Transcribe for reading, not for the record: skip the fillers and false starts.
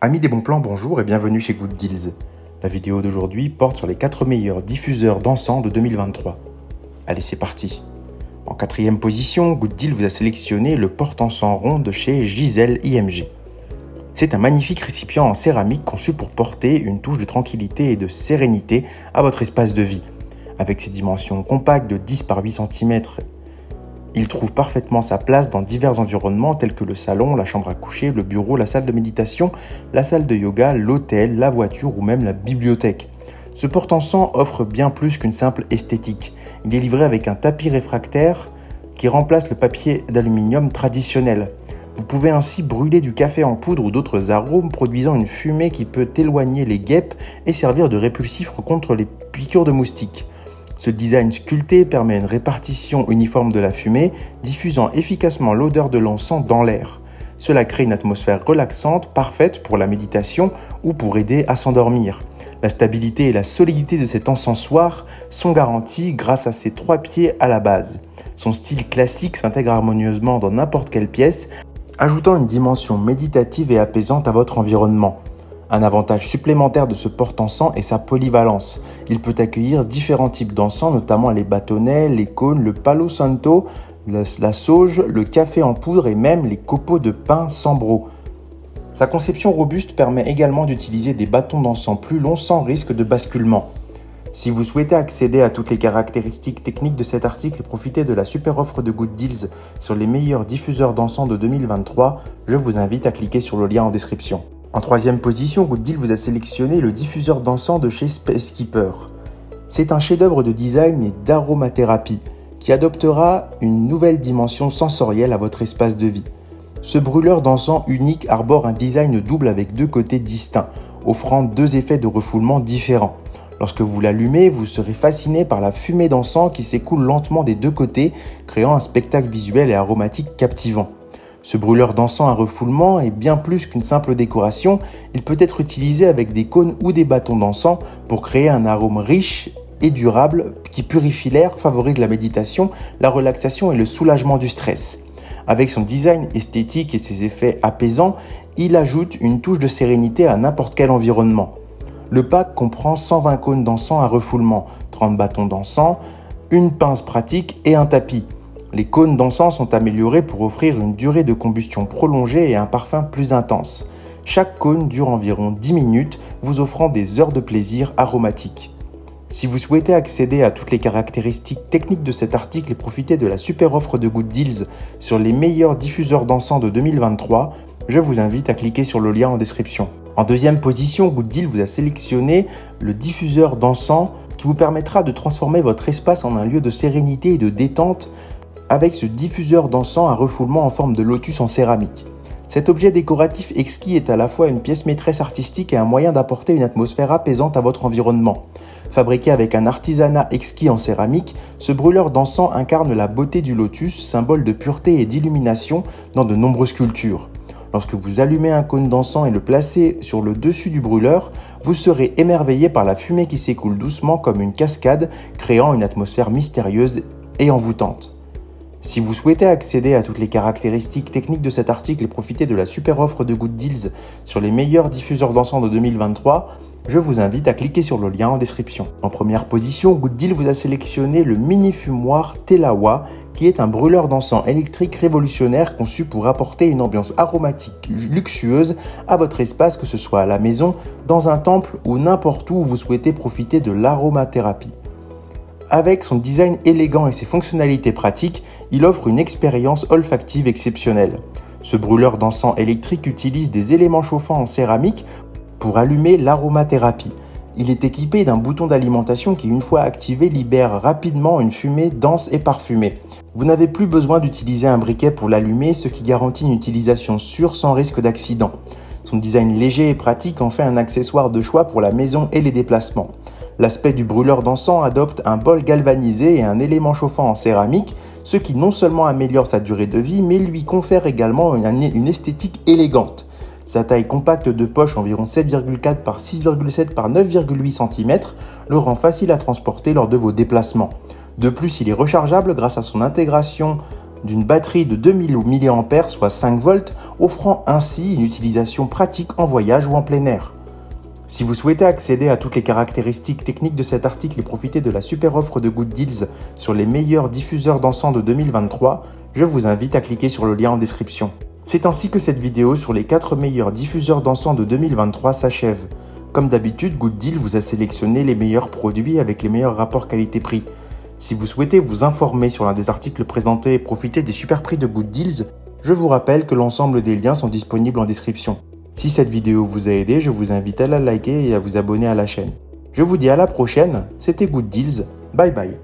Amis des bons plans, bonjour et bienvenue chez Good Deals. La vidéo d'aujourd'hui porte sur les 4 meilleurs diffuseurs d'encens de 2023. Allez, c'est parti. En 4e position, Good Deal vous a sélectionné le porte-encens rond de chez Giselle IMG. C'est un magnifique récipient en céramique conçu pour porter une touche de tranquillité et de sérénité à votre espace de vie. Avec ses dimensions compactes de 10 par 8 cm, il trouve parfaitement sa place dans divers environnements tels que le salon, la chambre à coucher, le bureau, la salle de méditation, la salle de yoga, l'hôtel, la voiture ou même la bibliothèque. Ce porte-encens offre bien plus qu'une simple esthétique. Il est livré avec un tapis réfractaire qui remplace le papier d'aluminium traditionnel. Vous pouvez ainsi brûler du café en poudre ou d'autres arômes, produisant une fumée qui peut éloigner les guêpes et servir de répulsif contre les piqûres de moustiques. Ce design sculpté permet une répartition uniforme de la fumée, diffusant efficacement l'odeur de l'encens dans l'air. Cela crée une atmosphère relaxante, parfaite pour la méditation ou pour aider à s'endormir. La stabilité et la solidité de cet encensoir sont garanties grâce à ses 3 pieds à la base. Son style classique s'intègre harmonieusement dans n'importe quelle pièce, ajoutant une dimension méditative et apaisante à votre environnement. Un avantage supplémentaire de ce porte-encens est sa polyvalence. Il peut accueillir différents types d'encens, notamment les bâtonnets, les cônes, le palo santo, la sauge, le café en poudre et même les copeaux de pin Sambro. Sa conception robuste permet également d'utiliser des bâtons d'encens plus longs sans risque de basculement. Si vous souhaitez accéder à toutes les caractéristiques techniques de cet article et profiter de la super offre de Good Deals sur les meilleurs diffuseurs d'encens de 2023, je vous invite à cliquer sur le lien en description. En 3e position, Good Deal vous a sélectionné le diffuseur d'encens de chez Spacekeeper. C'est un chef-d'œuvre de design et d'aromathérapie qui adoptera une nouvelle dimension sensorielle à votre espace de vie. Ce brûleur d'encens unique arbore un design double avec 2 côtés distincts, offrant 2 effets de refoulement différents. Lorsque vous l'allumez, vous serez fasciné par la fumée d'encens qui s'écoule lentement des 2 côtés, créant un spectacle visuel et aromatique captivant. Ce brûleur d'encens à refoulement est bien plus qu'une simple décoration, il peut être utilisé avec des cônes ou des bâtons d'encens pour créer un arôme riche et durable qui purifie l'air, favorise la méditation, la relaxation et le soulagement du stress. Avec son design esthétique et ses effets apaisants, il ajoute une touche de sérénité à n'importe quel environnement. Le pack comprend 120 cônes d'encens à refoulement, 30 bâtons d'encens, une pince pratique et un tapis. Les cônes d'encens sont améliorés pour offrir une durée de combustion prolongée et un parfum plus intense. Chaque cône dure environ 10 minutes, vous offrant des heures de plaisir aromatique. Si vous souhaitez accéder à toutes les caractéristiques techniques de cet article et profiter de la super offre de Good Deals sur les meilleurs diffuseurs d'encens de 2023, je vous invite à cliquer sur le lien en description. En 2e position, Good Deal vous a sélectionné le diffuseur d'encens qui vous permettra de transformer votre espace en un lieu de sérénité et de détente avec ce diffuseur d'encens à refoulement en forme de lotus en céramique. Cet objet décoratif exquis est à la fois une pièce maîtresse artistique et un moyen d'apporter une atmosphère apaisante à votre environnement. Fabriqué avec un artisanat exquis en céramique, ce brûleur d'encens incarne la beauté du lotus, symbole de pureté et d'illumination dans de nombreuses cultures. Lorsque vous allumez un cône d'encens et le placez sur le dessus du brûleur, vous serez émerveillé par la fumée qui s'écoule doucement comme une cascade, créant une atmosphère mystérieuse et envoûtante. Si vous souhaitez accéder à toutes les caractéristiques techniques de cet article et profiter de la super offre de Good Deals sur les meilleurs diffuseurs d'encens de 2023, je vous invite à cliquer sur le lien en description. En 1re position, Good Deal vous a sélectionné le mini fumoir Telawa, qui est un brûleur d'encens électrique révolutionnaire conçu pour apporter une ambiance aromatique luxueuse à votre espace, que ce soit à la maison, dans un temple ou n'importe où vous souhaitez profiter de l'aromathérapie. Avec son design élégant et ses fonctionnalités pratiques, il offre une expérience olfactive exceptionnelle. Ce brûleur d'encens électrique utilise des éléments chauffants en céramique pour allumer l'aromathérapie. Il est équipé d'un bouton d'alimentation qui, une fois activé, libère rapidement une fumée dense et parfumée. Vous n'avez plus besoin d'utiliser un briquet pour l'allumer, ce qui garantit une utilisation sûre sans risque d'accident. Son design léger et pratique en fait un accessoire de choix pour la maison et les déplacements. L'aspect du brûleur d'encens adopte un bol galvanisé et un élément chauffant en céramique, ce qui non seulement améliore sa durée de vie, mais lui confère également une esthétique élégante. Sa taille compacte de poche, environ 7,4 par 6,7 par 9,8 cm, le rend facile à transporter lors de vos déplacements. De plus, il est rechargeable grâce à son intégration d'une batterie de 2000 mAh, soit 5 volts, offrant ainsi une utilisation pratique en voyage ou en plein air. Si vous souhaitez accéder à toutes les caractéristiques techniques de cet article et profiter de la super offre de Good Deals sur les meilleurs diffuseurs d'encens de 2023, je vous invite à cliquer sur le lien en description. C'est ainsi que cette vidéo sur les 4 meilleurs diffuseurs d'encens de 2023 s'achève. Comme d'habitude, Good Deal vous a sélectionné les meilleurs produits avec les meilleurs rapports qualité-prix. Si vous souhaitez vous informer sur l'un des articles présentés et profiter des super prix de Good Deals, je vous rappelle que l'ensemble des liens sont disponibles en description. Si cette vidéo vous a aidé, je vous invite à la liker et à vous abonner à la chaîne. Je vous dis à la prochaine, c'était Good Deals, bye bye.